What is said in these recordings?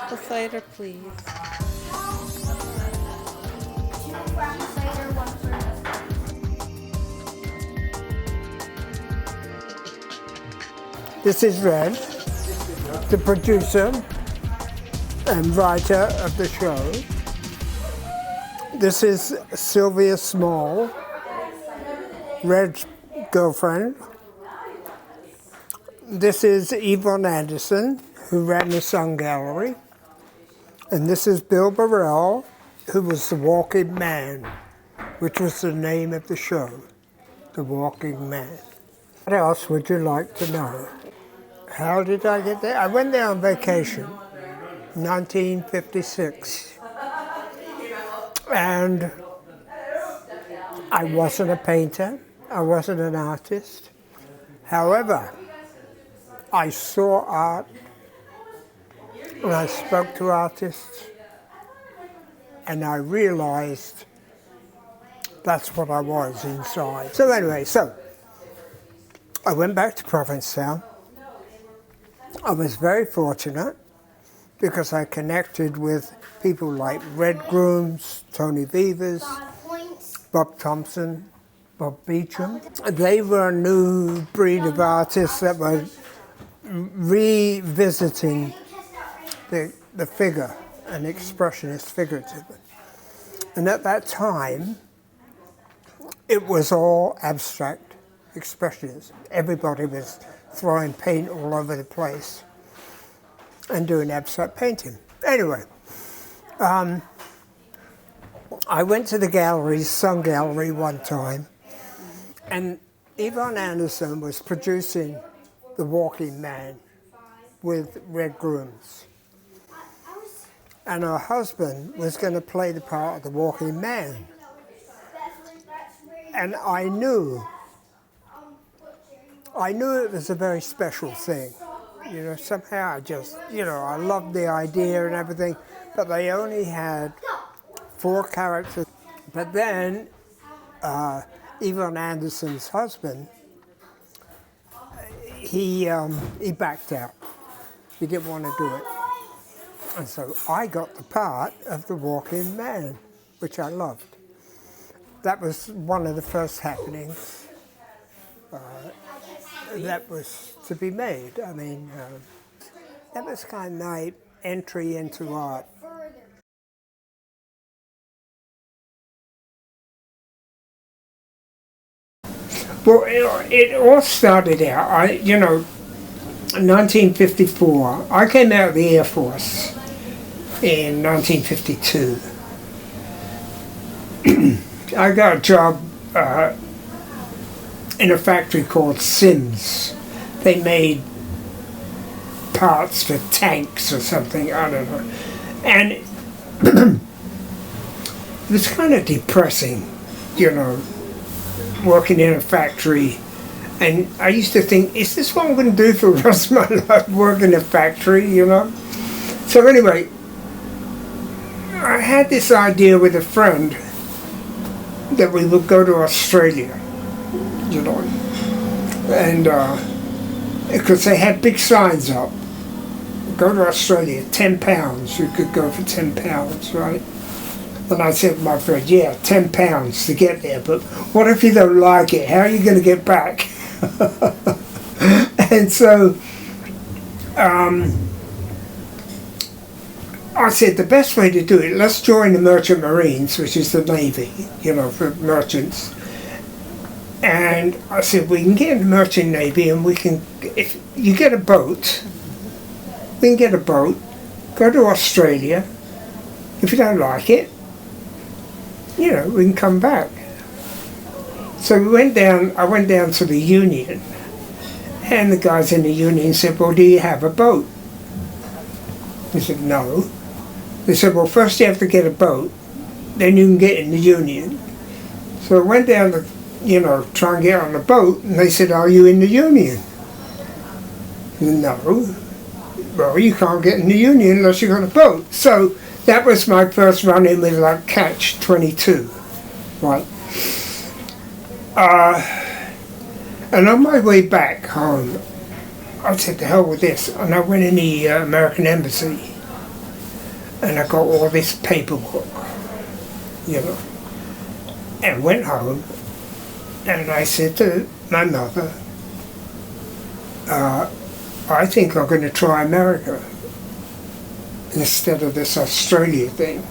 apple cider, please. This is Red, the producer and writer of the show. This is Sylvia Small, Red's girlfriend. This is Yvonne Anderson, who ran the Sun Gallery. And this is Bill Barrell, who was the Walking Man, which was the name of the show, The Walking Man. What else would you like to know? How did I get there? I went there on vacation, 1956. And I wasn't a painter, I wasn't an artist. However, I saw art and I spoke to artists and I realized that's what I was inside. So anyway, I went back to Provincetown. I was very fortunate because I connected with people like Red Grooms, Tony Vivas, Bob Thompson, Bob Beecham. They were a new breed of artists that were revisiting the figure, an expressionist figurative. And at that time, it was all abstract expressionism. Everybody was throwing paint all over the place and doing abstract painting. Anyway, I went to the gallery, Sun Gallery, one time, and Yvonne Anderson was producing The Walking Man with Red Grooms. And her husband was going to play the part of the Walking Man. And I knew it was a very special thing. You know, somehow I just, I loved the idea and everything, but they only had 4 characters. But then, Yvonne Anderson's husband, he backed out. He didn't want to do it. And so I got the part of the Walking Man, which I loved. That was one of the first happenings that was to be made. I mean, that was kind of my entry into art. Well, it all started out, in 1954. I came out of the Air Force in 1952. I got a job in a factory called Sims. They made parts for tanks or something, I don't know. And it was kind of depressing, working in a factory. And I used to think, is this what I'm going to do for the rest of my life, work in a factory, So anyway, I had this idea with a friend that we would go to Australia, and because they had big signs up, go to Australia, £10, you could go for £10, right? And I said to my friend, yeah, £10 to get there, but what if you don't like it? How are you going to get back? And so I said the best way to do it, let's join the Merchant Marines, which is the Navy, for merchants. And I said, we can get in the Merchant Navy and we can, if you get a boat, we can get a boat, go to Australia. If you don't like it, we can come back. So I went down to the union, and the guys in the union said, well, do you have a boat? I said, no. They said, well, first you have to get a boat, then you can get in the union. So I went down to, try and get on the boat, and they said, are you in the union? No. Well, you can't get in the union unless you got a boat. So that was my first run-in with like catch-22, right? And on my way back home, I said, to hell with this, and I went in the American Embassy. And I got all this paperwork, you know, and went home, and I said to my mother, I think I'm going to try America instead of this Australia thing.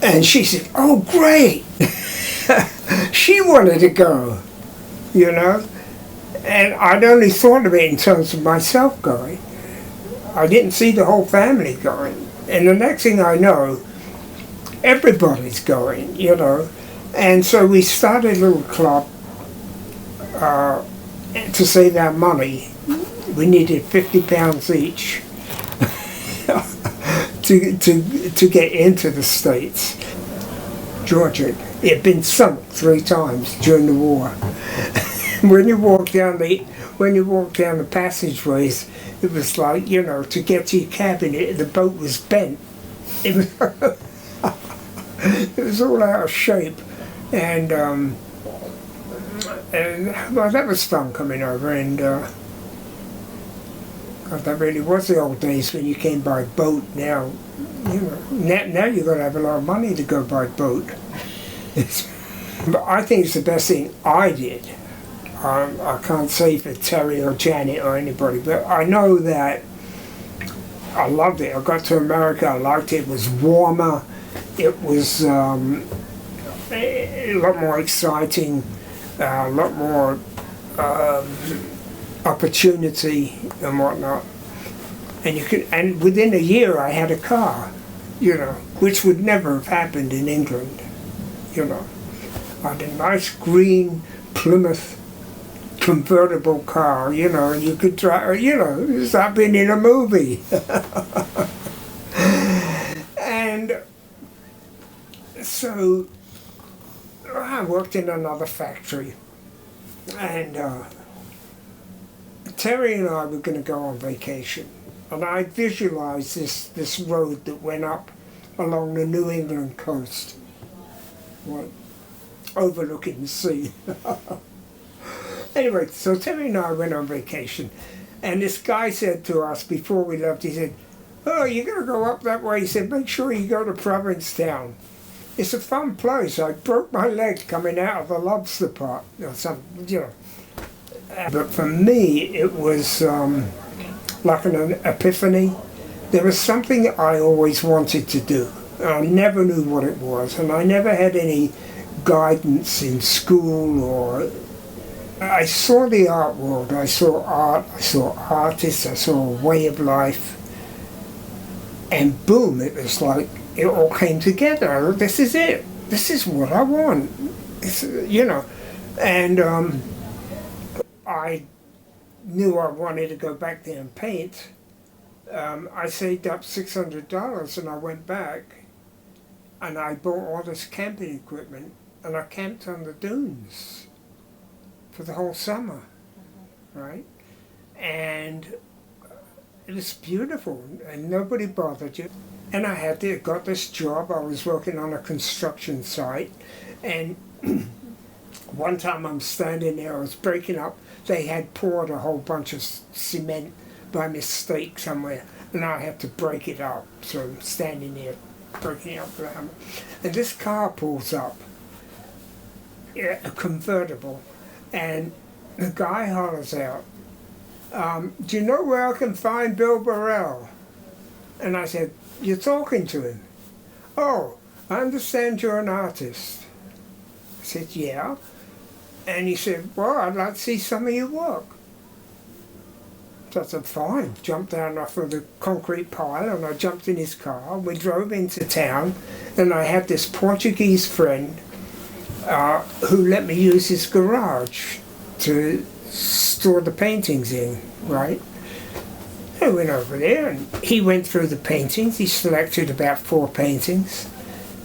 And she said, oh great! She wanted to go, you know, and I'd only thought of it in terms of myself going. I didn't see the whole family going. And the next thing I know, everybody's going, you know. And so we started a little club to save our money. We needed £50 each to get into the States. Georgia, it had been sunk 3 times during the war. When you walk down the passageways, it was like, you know, to get to your cabin, the boat was bent. It was all out of shape, and well, that was fun coming over, and God, that really was the old days when you came by boat. Now, you know, now you've got to have a lot of money to go by boat. But I think it's the best thing I did. I can't say for Terry or Janet or anybody, but I know that I loved it. I got to America, I liked it. It was warmer. It was a lot more exciting, a lot more opportunity and whatnot. And within a year I had a car, you know, which would never have happened in England, you know. I had a nice green Plymouth convertible car, you know, and you could drive, you know, it's like being in a movie. And so I worked in another factory, and Terry and I were going to go on vacation, and I visualized this road that went up along the New England coast, overlooking the sea. Anyway, so Terry and I went on vacation, and this guy said to us before we left, he said, oh, you're going to go up that way. He said, make sure you go to Provincetown. It's a fun place. I broke my leg coming out of the lobster pot, or something, you know. But for me, it was like an epiphany. There was something I always wanted to do, and I never knew what it was, and I never had any guidance in school or... I saw the art world, I saw art, I saw artists, I saw a way of life, and boom, it was like it all came together. This is it. This is what I want. It's, you know, and I knew I wanted to go back there and paint. I saved up $600 and I went back and I bought all this camping equipment and I camped on the dunes for the whole summer, right? And it was beautiful, and nobody bothered you. And I got this job. I was working on a construction site, and one time I'm standing there, I was breaking up. They had poured a whole bunch of cement by mistake somewhere, and I had to break it up. So I'm standing there, breaking it up with a hammer. And this car pulls up, a convertible, and the guy hollers out, do you know where I can find Bill Barrell? And I said, you're talking to him? Oh, I understand you're an artist. I said, yeah. And he said, well, I'd like to see some of your work. So I said, fine. Jumped down off of the concrete pile and I jumped in his car. We drove into town and I had this Portuguese friend who let me use his garage to store the paintings in, right? I went over there and he went through the paintings. He selected about 4 paintings.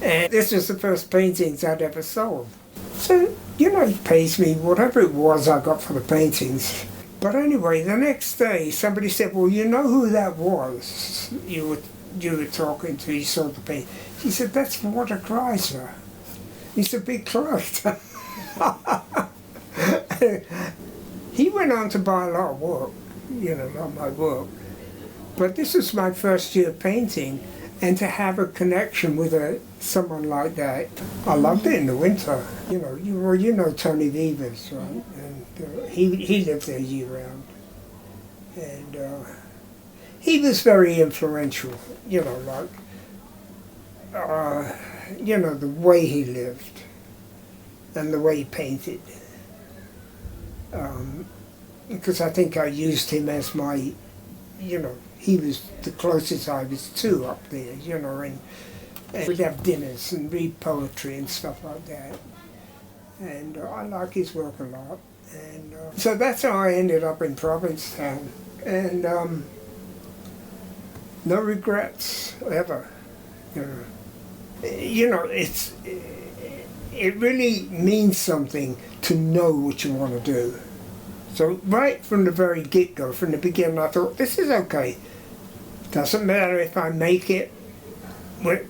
And this was the first paintings I'd ever sold. So, you know, he pays me whatever it was I got for the paintings. But anyway, the next day somebody said, well, you know who that was you were talking to, he saw the painting. He said, that's Walter Chrysler. He's a big collector. He went on to buy a lot of work, you know, a lot of my work. But this was my first year painting, and to have a connection with someone like that, I loved it in the winter. You know Tony Vivas, right? And he lived there year round, and he was very influential. The way he lived and the way he painted. Because I think I used him as my, he was the closest I was to up there, and we'd have dinners and read poetry and stuff like that. And I like his work a lot. And so that's how I ended up in Provincetown. And no regrets ever. It really means something to know what you want to do. So right from the very get-go, from the beginning, I thought, this is okay. Doesn't matter if I make it, but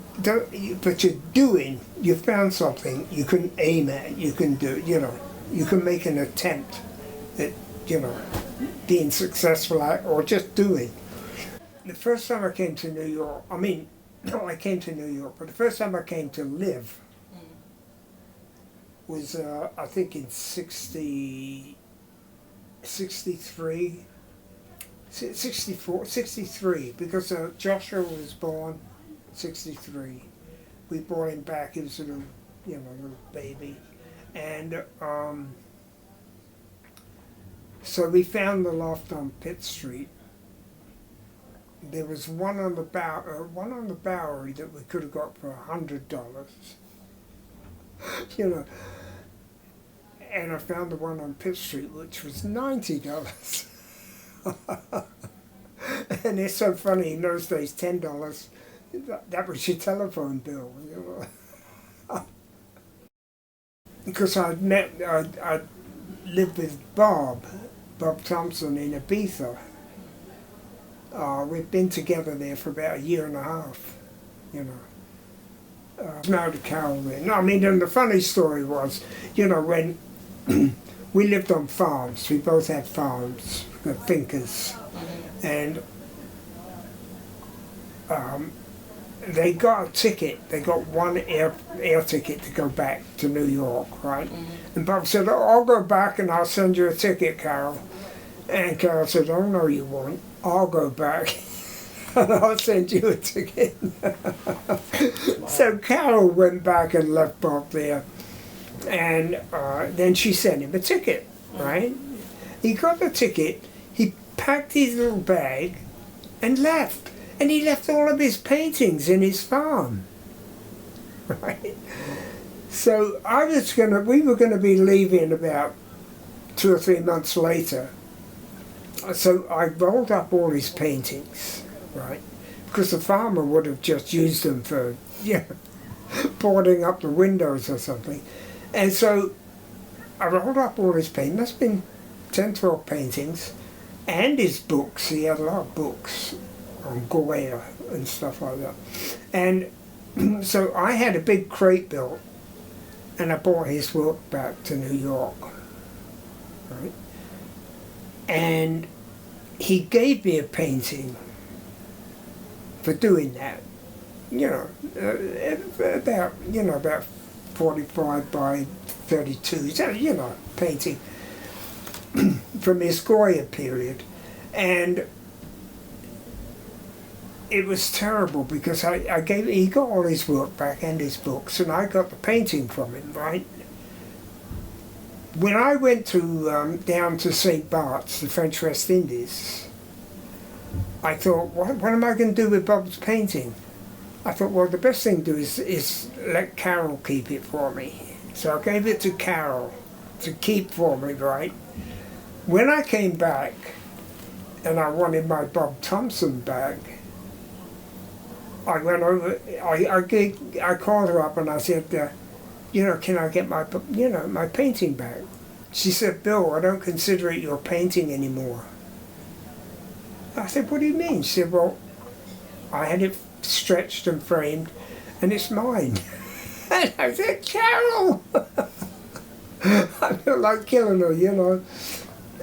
you found something you can aim at, you can do, you can make an attempt at, being successful at, or just doing. The first time I came to New York, I came to New York, but the first time I came to live was, I think in 63, 64, 63, because Joshua was born 63. We brought him back, he was a little baby. And so we found the loft on Pitt Street. There was one on the Bowery that we could have got for $100, And I found the one on Pitt Street, which was $90. And it's so funny, in those days, $10, that was your telephone bill, Because I lived with Bob Thompson in Ibiza. We'd been together there for about a year and a half, Married to Carol then. And the funny story was, when we lived on farms, we both had farms, fincas, and they got a ticket, they got one air ticket to go back to New York, right? And Bob said, I'll go back and I'll send you a ticket, Carol. And Carol said, oh no you won't, I'll go back and I'll send you a ticket. So Carol went back and left Bob there. And then she sent him a ticket, right? He got the ticket, he packed his little bag and left. And he left all of his paintings in his farm, right? So we were going to be leaving about 2 or 3 months later. So I rolled up all his paintings, right? Because the farmer would have just used them for, boarding up the windows or something. And so I rolled up all his paintings, must have been 10, 12 paintings, and his books. He had a lot of books on Goya and stuff like that. And so I had a big crate built, and I brought his work back to New York, right? And he gave me a painting for doing that, about 45 by 32, painting from his Goya period. And it was terrible because he got all his work back and his books, and I got the painting from him, right? When I went to down to St. Bart's, the French West Indies, I thought, what am I going to do with Bob's painting? I thought, well, the best thing to do is let Carol keep it for me. So I gave it to Carol to keep for me, right? When I came back and I wanted my Bob Thompson back, I went over, I called her up and I said, can I get my, my painting back? She said, Bill, I don't consider it your painting anymore. I said, what do you mean? She said, well, I had it stretched and framed and it's mine. And I said, Carol! I felt like killing her,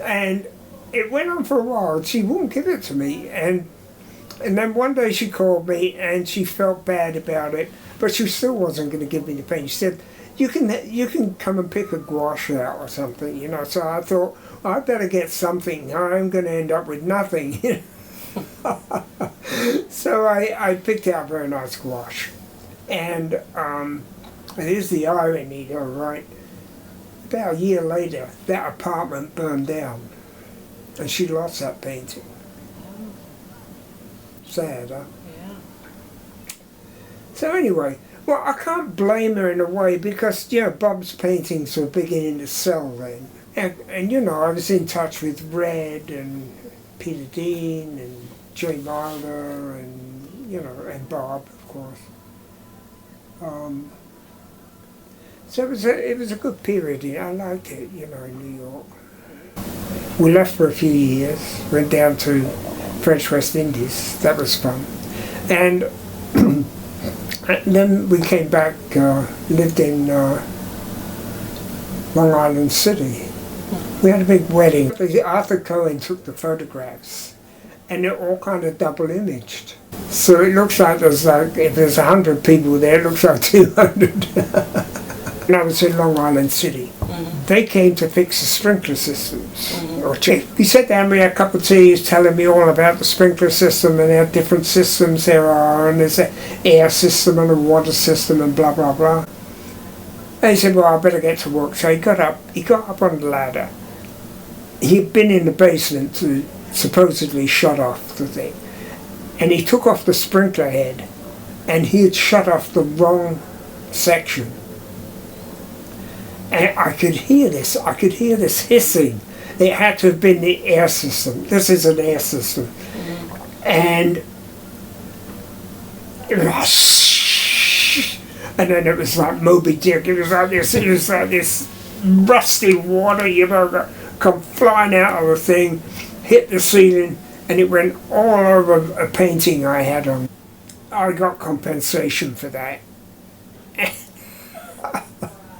And it went on for a while. She wouldn't give it to me. And And then one day she called me and she felt bad about it, but she still wasn't going to give me the paint. She said, you can come and pick a gouache out or something, you know. So I thought, well, I better get something. I'm going to end up with nothing. So I picked out a very nice gouache. And here's the irony, though, right? About a year later, that apartment burned down. And she lost that painting. Sad, huh? Yeah. So anyway, well, I can't blame her in a way because, yeah, Bob's paintings were beginning to sell then. And you know, I was in touch with Red and Peter Dean and Joey Milder and, you know, and Bob, of course. So it was a good period. I liked it, you know, in New York. We left for a few years, went down to French West Indies. That was fun. And then we came back, lived in Long Island City. We had a big wedding. Arthur Cohen took the photographs, and they're all kind of double imaged. So it looks like if there's 100 people there, it looks like 200. And I was in Long Island City. They came to fix the sprinkler systems. Or check. He sat down with me, had a cup of tea, he was telling me all about the sprinkler system and how different systems there are, and there's an air system and a water system and blah blah blah. And he said, well, I better get to work. So he got up on the ladder. He'd been in the basement to supposedly shut off the thing. And he took off the sprinkler head, and he had shut off the wrong section. And I could hear this hissing. It had to have been the air system. This is an air system. And it was, and then it was like Moby Dick. It was like this rusty water, you know, come flying out of the thing, hit the ceiling, and it went all over a painting I had on. I got compensation for that.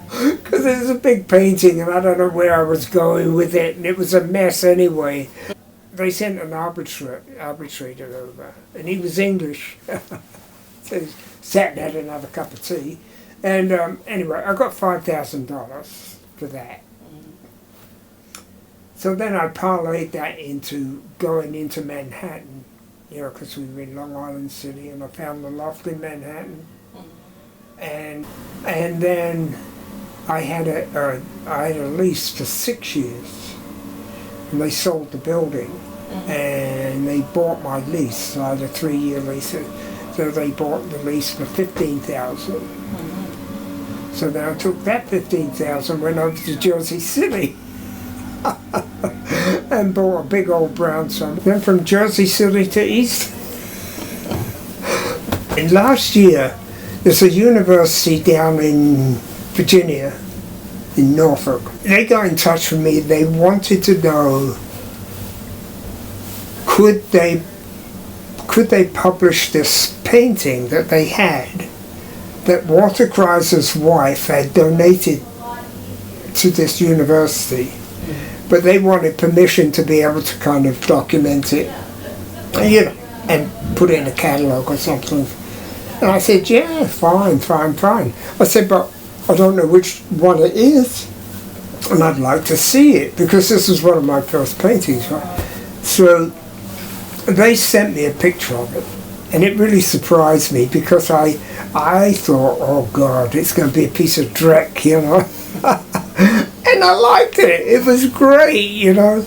Because it was a big painting and I don't know where I was going with it, and it was a mess anyway. They sent an arbitrator over, and he was English. So he sat and had another cup of tea. And anyway, I got $5,000 for that. So then I parlayed that into going into Manhattan, you know, because we were in Long Island City, and I found the loft in Manhattan. And then I had a lease for 6 years, and they sold the building, and they bought my lease. So I had a 3-year lease, so they bought the lease for $15,000. So then I took that $15,000, went over to Jersey City, and bought a big old brownstone. Went from Jersey City to East. And last year, there's a university down in Virginia, in Norfolk. They got in touch with me. They wanted to know, could they publish this painting that they had, that Walter Kreiser's wife had donated to this university, but they wanted permission to be able to kind of document it, you know, and put it in a catalogue or something. And I said, yeah, fine. I said, but I don't know which one it is, and I'd like to see it, because this was one of my first paintings, right? So they sent me a picture of it, and it really surprised me, because I thought, oh God, it's going to be a piece of dreck, you know. And I liked it. It was great, you know.